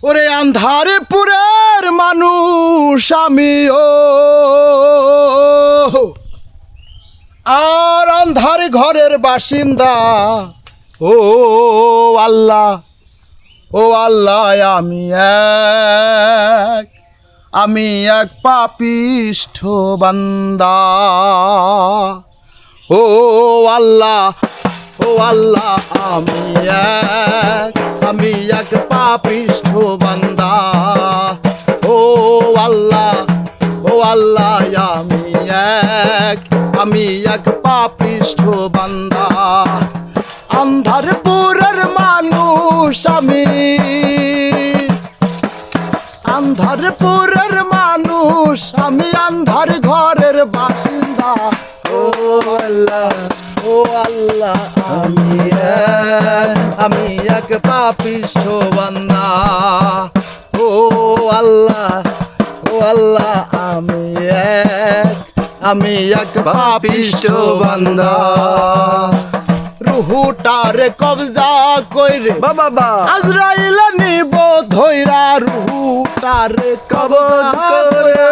ওরে আন্ধারপুরের মানুষ আমি আর আন্ধার ঘরের বাসিন্দা ও আল্লাহ, ও আল্লাহ আমি এক পাপিষ্ঠ বান্দা। ও আল্লাহ, ও আল্লাহ আমি এক পাপিষ্ঠ বান্দা। ও আল্লাহ, ও আল্লাহ আমি এক পাপিষ্ঠ বান্দা। আন্ধারপুরের মানুষ আমি, আন্ধারপুরের মানুষ আমি, আন্ধার ঘরের বাসিন্দা। ও আল্লাহ, ও আল্লাহ আমি এক পাপিষ্ঠ বান্দা। ও আল্লাহ, ও আল্লাহ আমি এক পাপিষ্ঠ বান্দা। রুহুটারে কবজা কইরে বাবা আজরাইল নিব ধইরা, রুহুটারে কবজা কইরে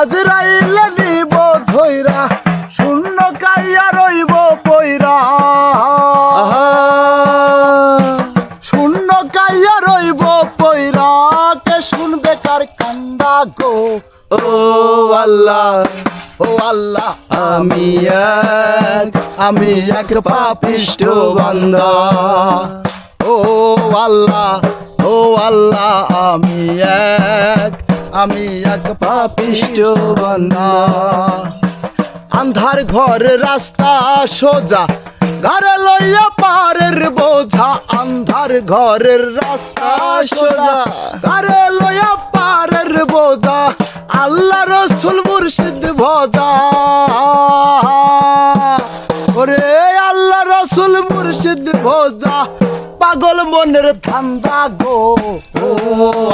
আজরাইল নিব ধইরা, শূন্য কাইয়া রইব পয়রা, শূন্য কাইয়া রইব পয়রা, কে শুনবে কার কান্দা গো। ও আল্লাহ, ও আল্লাহ আমি এক পাপিষ্ঠ বান্দা। ও আল্লাহ, ও আল্লাহ আমি এক পাপিষ্ঠ বান্দা। আন্ধার ঘর রাস্তা সোজা, ঘরে লইয়া পারের বোঝা, আন্ধার ঘরের রাস্তা সোজা, ঘরে লইয়া পারের বোঝা, আল্লাহ রসুল মুর্শিদ ভজা। ওরে আল্লাহ রসুল মুর্শিদ ভজা, পাগল মনের ধান্দা গো। ও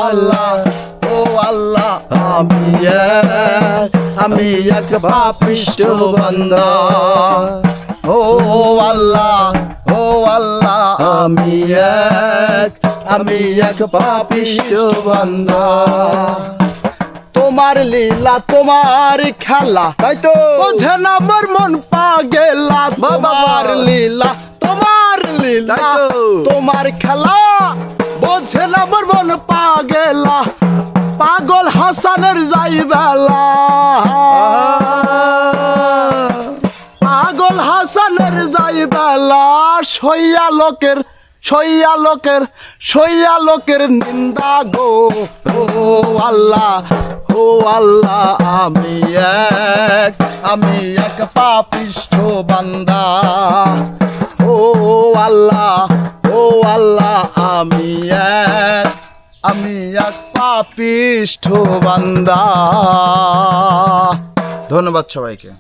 আল্লাহ, ও আল্লাহ আমি এক পাপিষ্ঠ বান্দা। ও আল্লাহ, ও আল্লাহ আমি এক পাপিষ্ঠ বান্দা। তোমার লীলা তোমার খেলা, তাই তো বোঝে না আমার মন পাগেলা। তোমার লীলা তোমার লীলা তোমার খেলা, বোঝে না আমার মন পাগেলা, পাগল হাসানের যাই বেলা, পাগল হাসানের যাই বেলা, সইয়া লোকের সইয়া লোকের সইয়া লোকের নিন্দা গো। ও আল্লাহ, ও আল্লাহ আমি এক পাপিষ্ঠ বান্দা। ও আল্লাহ, ও আল্লাহ আমি এক পাপিষ্ঠ বান্দা। ধন্যবাদ সবাইকে।